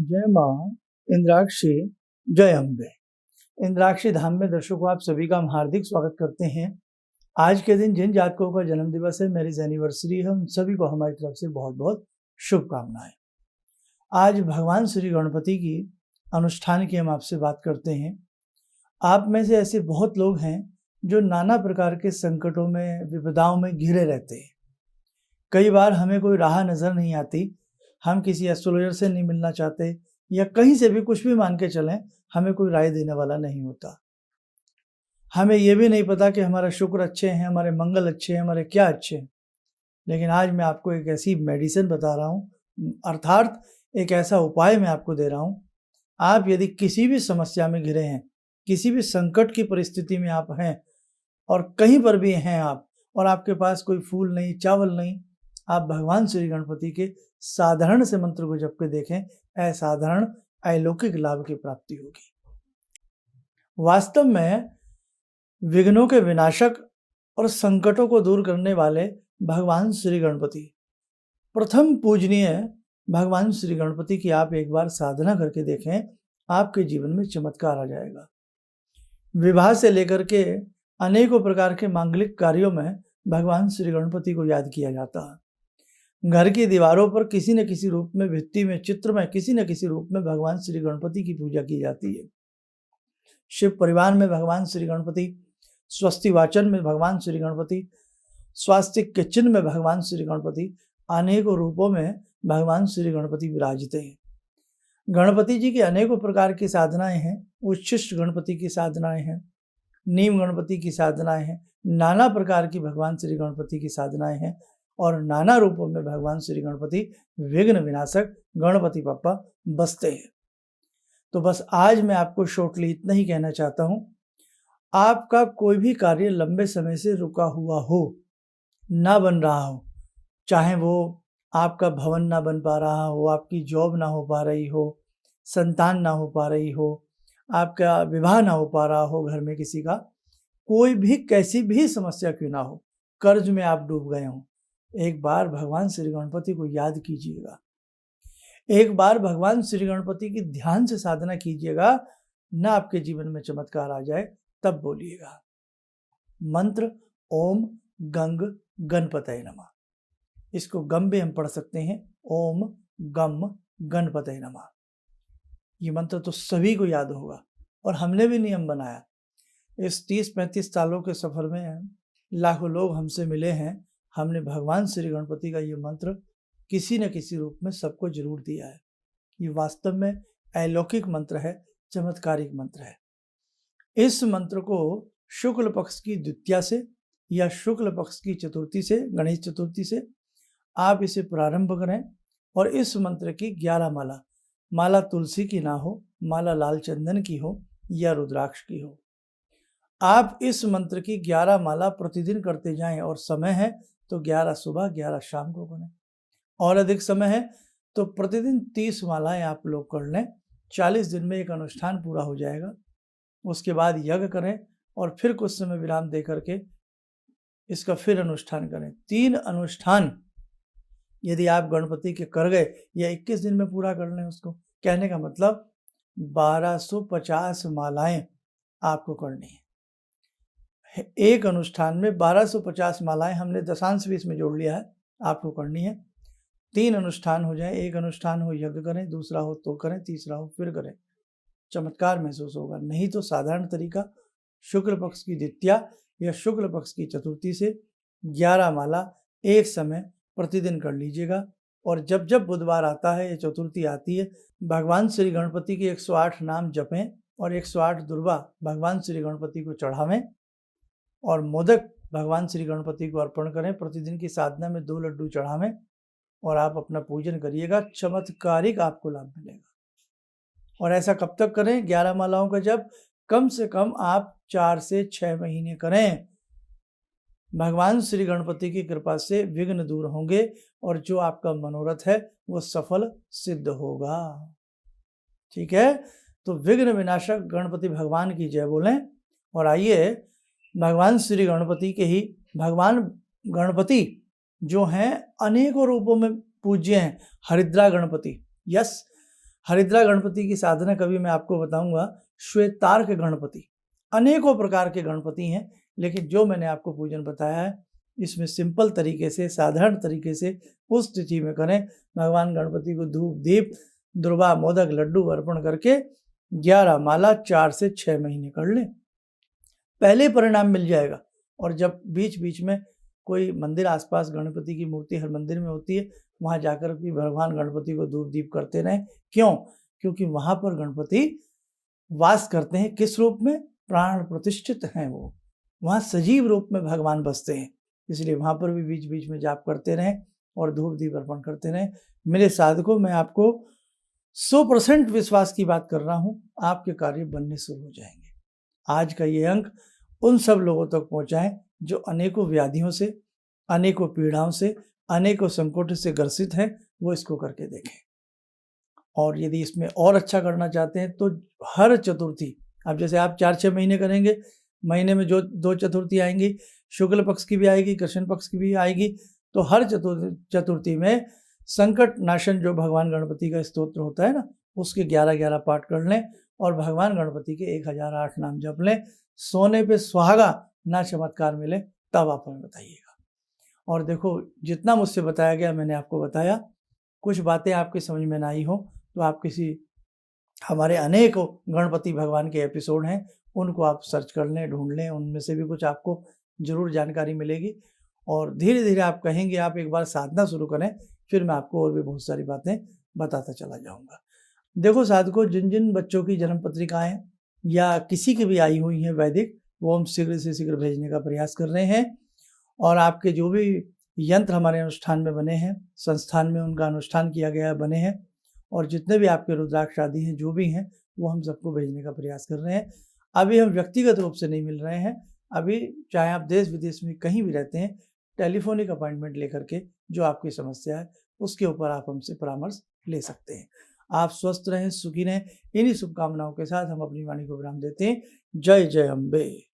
जय माँ इंद्राक्षी, जय अम्बे। इंद्राक्षी धाम में दर्शकों आप सभी का हम हार्दिक स्वागत करते हैं। आज के दिन जिन जातकों का जन्म दिवस है, मैरिज एनिवर्सरी है, उन सभी को हमारी तरफ से बहुत बहुत शुभकामनाएं। आज भगवान श्री गणपति की अनुष्ठान की हम आपसे बात करते हैं। आप में से ऐसे बहुत लोग हैं जो नाना प्रकार के संकटों में, विपदाओं में घिरे रहते हैं। कई बार हमें कोई राह नज़र नहीं आती, हम किसी एस्ट्रोलॉजर से नहीं मिलना चाहते या कहीं से भी कुछ भी मान के चलें, हमें कोई राय देने वाला नहीं होता। हमें ये भी नहीं पता कि हमारा शुक्र अच्छे हैं, हमारे मंगल अच्छे हैं, हमारे क्या अच्छे हैं। लेकिन आज मैं आपको एक ऐसी मेडिसिन बता रहा हूँ, अर्थात एक ऐसा उपाय मैं आपको दे रहा हूँ। आप यदि किसी भी समस्या में घिरे हैं, किसी भी संकट की परिस्थिति में आप हैं और कहीं पर भी हैं आप, और आपके पास कोई फूल नहीं, चावल नहीं, आप भगवान श्री गणपति के साधारण से मंत्र को जप के देखें, असाधारण अलौकिक लाभ की प्राप्ति होगी। वास्तव में विघ्नों के विनाशक और संकटों को दूर करने वाले भगवान श्री गणपति, प्रथम पूजनीय भगवान श्री गणपति की आप एक बार साधना करके देखें, आपके जीवन में चमत्कार आ जाएगा। विवाह से लेकर के अनेकों प्रकार के मांगलिक कार्यों में भगवान श्री गणपति को याद किया जाता है। घर की दीवारों पर किसी न किसी रूप में, भित्ति में, चित्र में किसी न किसी रूप में भगवान श्री गणपति की पूजा की जाती है। शिव परिवार में भगवान श्री गणपति, स्वस्ति वाचन में भगवान श्री गणपति, स्वास्तिक के चिन्ह में भगवान श्री गणपति, अनेकों रूपों में भगवान श्री गणपति विराजते हैं। गणपति जी की अनेकों प्रकार की साधनाएं हैं। उच्छिष्ट गणपति की साधनाएं हैं, नीम गणपति की साधनाएं हैं, नाना प्रकार की भगवान श्री गणपति की साधनाएं हैं और नाना रूपों में भगवान श्री गणपति विघ्न विनाशक गणपति बप्पा बसते हैं। तो बस आज मैं आपको शॉर्टली इतना ही कहना चाहता हूँ, आपका कोई भी कार्य लंबे समय से रुका हुआ हो, ना बन रहा हो, चाहे वो आपका भवन ना बन पा रहा हो, आपकी जॉब ना हो पा रही हो, संतान ना हो पा रही हो, आपका विवाह ना हो पा रहा हो, घर में किसी का कोई भी कैसी भी समस्या क्यों ना हो, कर्ज में आप डूब गए हो, एक बार भगवान श्री गणपति को याद कीजिएगा, एक बार भगवान श्री गणपति की ध्यान से साधना कीजिएगा, ना आपके जीवन में चमत्कार आ जाए, तब बोलिएगा मंत्र ओम गंग गणपतये नमः। इसको गम भी हम पढ़ सकते हैं, ओम गम गणपतये नमः। ये मंत्र तो सभी को याद होगा और हमने भी नियम बनाया। इस 30-35 सालों के सफर में लाखों लोग हमसे मिले हैं, हमने भगवान श्री गणपति का ये मंत्र किसी न किसी रूप में सबको जरूर दिया है। ये वास्तव में अलौकिक मंत्र है, चमत्कारिक मंत्र है। इस मंत्र को शुक्ल पक्ष की द्वितीया से या शुक्ल पक्ष की चतुर्थी से, गणेश चतुर्थी से आप इसे प्रारंभ करें और इस मंत्र की 11 माला तुलसी की ना हो, माला लाल चंदन की हो या रुद्राक्ष की हो। आप इस मंत्र की 11 माला प्रतिदिन करते जाएं और समय है तो 11 सुबह 11 शाम को करें, और अधिक समय है तो प्रतिदिन 30 मालाएं आप लोग कर लें। 40 दिन में एक अनुष्ठान पूरा हो जाएगा। उसके बाद यज्ञ करें और फिर कुछ समय विराम दे करके इसका फिर अनुष्ठान करें। 3 अनुष्ठान यदि आप गणपति के कर गए या 21 दिन में पूरा कर लें, उसको कहने का मतलब 1250 मालाएं आपको करनी है। एक अनुष्ठान में 1250 मालाएं हमने दशांश भी इसमें जोड़ लिया है, आपको करनी है। 3 अनुष्ठान हो जाए, एक अनुष्ठान हो यज्ञ करें, दूसरा हो तो करें, तीसरा हो फिर करें, चमत्कार महसूस होगा। नहीं तो साधारण तरीका शुक्ल पक्ष की द्वितीया या शुक्ल पक्ष की चतुर्थी से 11 माला एक समय प्रतिदिन कर लीजिएगा। और जब जब बुधवार आता है या चतुर्थी आती है, भगवान श्री गणपति के 108 नाम जपें और 108 दुर्वा भगवान श्री गणपति को चढ़ावें और मोदक भगवान श्री गणपति को अर्पण करें। प्रतिदिन की साधना में 2 लड्डू चढ़ावें और आप अपना पूजन करिएगा, चमत्कारिक आपको लाभ मिलेगा। और ऐसा कब तक करें? 11 मालाओं का जब कम से कम आप 4 से 6 महीने करें। भगवान श्री गणपति की कृपा से विघ्न दूर होंगे और जो आपका मनोरथ है वो सफल सिद्ध होगा। ठीक है, तो विघ्न विनाशक गणपति भगवान की जय बोलें। और आइए भगवान श्री गणपति के ही, भगवान गणपति जो हैं अनेकों रूपों में पूज्य हैं। हरिद्रा गणपति, यस, हरिद्रा गणपति की साधना कभी मैं आपको बताऊंगा। श्वेतार्क गणपति, अनेकों प्रकार के गणपति हैं, लेकिन जो मैंने आपको पूजन बताया है इसमें सिंपल तरीके से, साधारण तरीके से उस तिथि में करें। भगवान गणपति को धूप दीप दुर्वा मोदक लड्डू अर्पण करके 11 माला 4 से 6 महीने कर लें, पहले परिणाम मिल जाएगा। और जब बीच बीच में कोई मंदिर आसपास गणपति की मूर्ति हर मंदिर में होती है, वहाँ जाकर भी भगवान गणपति को धूप दीप करते रहें। क्यों? क्योंकि वहाँ पर गणपति वास करते हैं। किस रूप में? प्राण प्रतिष्ठित हैं वो, वहाँ सजीव रूप में भगवान बसते हैं। इसलिए वहाँ पर भी बीच बीच में जाप करते रहें और धूप दीप अर्पण करते रहें। मेरे साधकों, मैं आपको 100% विश्वास की बात कर रहा हूँ, आपके कार्य बनने शुरू हो जाएंगे। आज का ये अंक उन सब लोगों तक पहुँचाएं जो अनेकों व्याधियों से, अनेकों पीड़ाओं से, अनेकों संकटों से ग्रसित हैं, वो इसको करके देखें। और यदि इसमें और अच्छा करना चाहते हैं तो हर चतुर्थी, अब जैसे आप 4-6 महीने करेंगे, महीने में जो 2 चतुर्थी आएंगी, शुक्ल पक्ष की भी आएगी, कृष्ण पक्ष की भी आएगी, तो हर चतुर्थी में संकट नाशन जो भगवान गणपति का स्तोत्र होता है ना, उसके 11-11 पाठ कर लें और भगवान गणपति के 1008 नाम जप लें। सोने पे सुहागा ना चमत्कार मिले तब आप हमें बताइएगा। और देखो, जितना मुझसे बताया गया मैंने आपको बताया। कुछ बातें आपकी समझ में ना आई हो तो आप किसी, हमारे अनेकों गणपति भगवान के एपिसोड हैं, उनको आप सर्च कर लें, ढूंढ लें, उनमें से भी कुछ आपको जरूर जानकारी मिलेगी। और धीरे धीरे आप कहेंगे आप एक बार साधना शुरू करें, फिर मैं आपको और भी बहुत सारी बातें बताता चला जाऊंगा। देखो साधकों, जिन जिन बच्चों की जन्म पत्रिकाएं या किसी की भी आई हुई हैं वैदिक, वो हम शीघ्र से शीघ्र भेजने का प्रयास कर रहे हैं। और आपके जो भी यंत्र हमारे अनुष्ठान में बने हैं, संस्थान में उनका अनुष्ठान किया गया बने हैं, और जितने भी आपके रुद्राक्ष आदि हैं जो भी हैं, वो हम सबको भेजने का प्रयास कर रहे हैं। अभी हम व्यक्तिगत रूप से नहीं मिल रहे हैं। अभी चाहे आप देश विदेश में कहीं भी रहते हैं, टेलीफोनिक अपॉइंटमेंट लेकर के जो आपकी समस्या है उसके ऊपर आप हमसे परामर्श ले सकते हैं। आप स्वस्थ रहें, सुखी रहें, इन्हीं शुभकामनाओं के साथ हम अपनी वाणी को विराम देते हैं। जय जय अम्बे।